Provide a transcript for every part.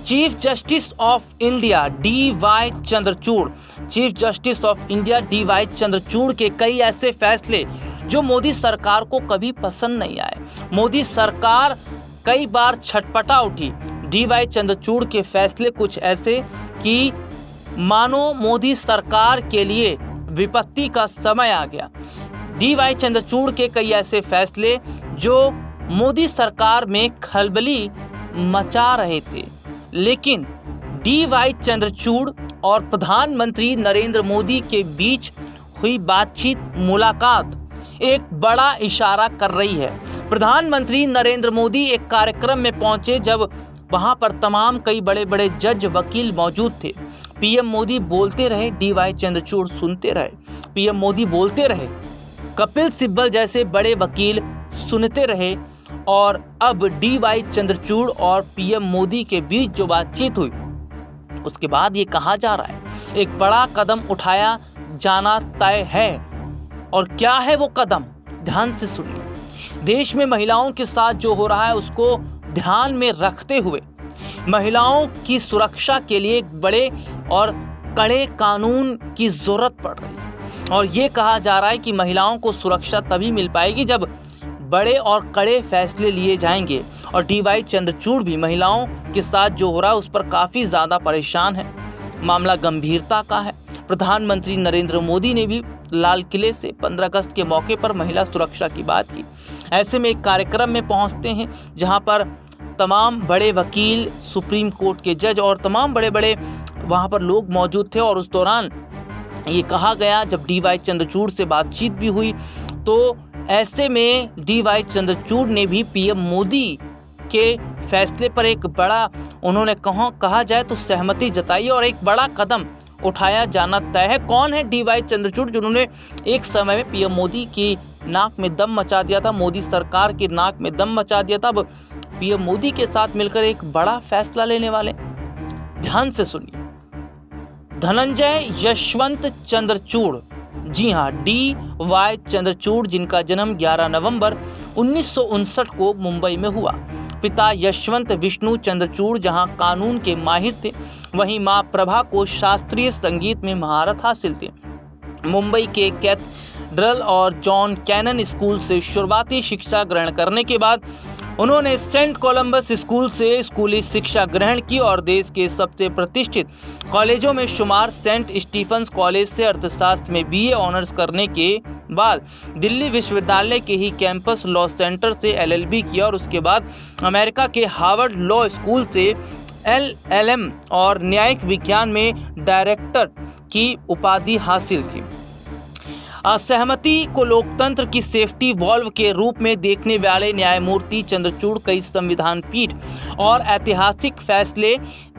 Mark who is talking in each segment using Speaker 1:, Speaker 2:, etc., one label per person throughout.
Speaker 1: Chief justice of India D.Y.. Chandrachud, chief justice of India D.Y.. Chandrachud के कई ऐसे फैसले जो मोदी सरकार को कभी पसंद नहीं आए। मोदी सरकार कई बार छटपटा उठी। डी.वाई. चंद्रचूड़ के फैसले कुछ ऐसे कि मानो मोदी सरकार के लिए विपत्ति का समय आ गया। डी.वाई. चंद्रचूड़ के कई ऐसे फैसले जो मोदी सरकार में खलबली मचा रहे थे, लेकिन डी.वाई. चंद्रचूड़ और प्रधानमंत्री नरेंद्र मोदी के बीच हुई बातचीत, मुलाकात एक बड़ा इशारा कर रही है। प्रधानमंत्री नरेंद्र मोदी एक कार्यक्रम में पहुंचे, जब वहां पर तमाम कई बड़े बड़े जज वकील मौजूद थे। पीएम मोदी बोलते रहे, डी.वाई. चंद्रचूड़ सुनते रहे। पीएम मोदी बोलते रहे, कपिल सिब्बल जैसे बड़े वकील सुनते रहे। और अब डी.वाई. चंद्रचूड़ और पीएम मोदी के बीच जो बातचीत हुई, उसके बाद ये कहा जा रहा है एक बड़ा कदम उठाया जाना तय है। और क्या है वो कदम, ध्यान से सुनिए। देश में महिलाओं के साथ जो हो रहा है उसको ध्यान में रखते हुए महिलाओं की सुरक्षा के लिए एक बड़े और कड़े कानून की जरूरत पड़ रही है। और ये कहा जा रहा है कि महिलाओं को सुरक्षा तभी मिल पाएगी जब बड़े और कड़े फैसले लिए जाएंगे। और डी.वाई. चंद्रचूड़ भी महिलाओं के साथ जो हो रहा है उस पर काफ़ी ज़्यादा परेशान है। मामला गंभीरता का है। प्रधानमंत्री नरेंद्र मोदी ने भी लाल किले से 15 अगस्त के मौके पर महिला सुरक्षा की बात की। ऐसे में एक कार्यक्रम में पहुंचते हैं जहां पर तमाम बड़े वकील, सुप्रीम कोर्ट के जज और तमाम बड़े बड़े वहां पर लोग मौजूद थे। और उस दौरान ये कहा गया, जब डी.वाई. चंद्रचूड़ से बातचीत भी हुई, तो ऐसे में डी.वाई. चंद्रचूड़ ने भी पीएम मोदी के फैसले पर एक बड़ा, उन्होंने कहा जाए तो सहमति जताई और एक बड़ा कदम उठाया जाना तय है। कौन है डी.वाई. चंद्रचूड़, जिन्होंने एक समय में पीएम मोदी की नाक में दम मचा दिया था, मोदी सरकार की नाक में दम मचा दिया था। अब पीएम मोदी के साथ मिलकर एक बड़ा फैसला लेने वाले, ध्यान से सुनिए। धनंजय यशवंत चंद्रचूड़, जी हाँ, डी.वाई. चंद्रचूड़, जिनका जन्म 11 नवंबर 1959 को मुंबई में हुआ। पिता यशवंत विष्णु चंद्रचूड़ जहां कानून के माहिर थे, वहीं मां प्रभा को शास्त्रीय संगीत में महारत हासिल थी। मुंबई के कैथेड्रल और जॉन कैनन स्कूल से शुरुआती शिक्षा ग्रहण करने के बाद उन्होंने सेंट कोलंबस स्कूल से स्कूली शिक्षा ग्रहण की और देश के सबसे प्रतिष्ठित कॉलेजों में शुमार सेंट स्टीफन्स कॉलेज से अर्थशास्त्र में बीए ऑनर्स करने के बाद दिल्ली विश्वविद्यालय के ही कैंपस लॉ सेंटर से एलएलबी किया और उसके बाद अमेरिका के हार्वर्ड लॉ स्कूल से एलएलएम और न्यायिक विज्ञान में डायरेक्टर की उपाधि हासिल की। असहमति को लोकतंत्र की सेफ्टी वॉल्व के रूप में देखने वाले न्यायमूर्ति चंद्रचूड़ कई संविधान पीठ और ऐतिहासिक फैसले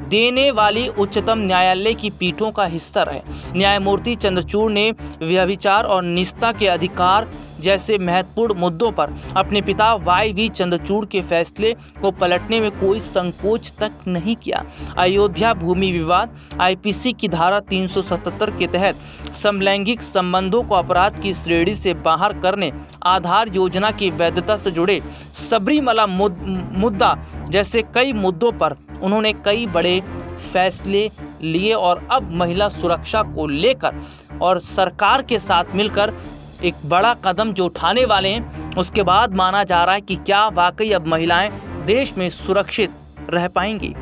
Speaker 1: देने वाली उच्चतम न्यायालय की पीठों का हिस्सा रहे। न्यायमूर्ति चंद्रचूड़ ने व्यभिचार और निजता के अधिकार जैसे महत्वपूर्ण मुद्दों पर अपने पिता वाई.वी. चंद्रचूड़ के फैसले को पलटने में कोई संकोच तक नहीं किया। अयोध्या भूमि विवाद, आईपीसी की धारा 377 के तहत समलैंगिक संबंधों को अपराध की श्रेणी से बाहर करने, आधार योजना की वैधता से जुड़े सबरीमला मुद्दा जैसे कई मुद्दों पर उन्होंने कई बड़े फैसले लिए। और अब महिला सुरक्षा को लेकर और सरकार के साथ मिलकर एक बड़ा कदम जो उठाने वाले हैं, उसके बाद माना जा रहा है कि क्या वाकई अब महिलाएं देश में सुरक्षित रह पाएंगी।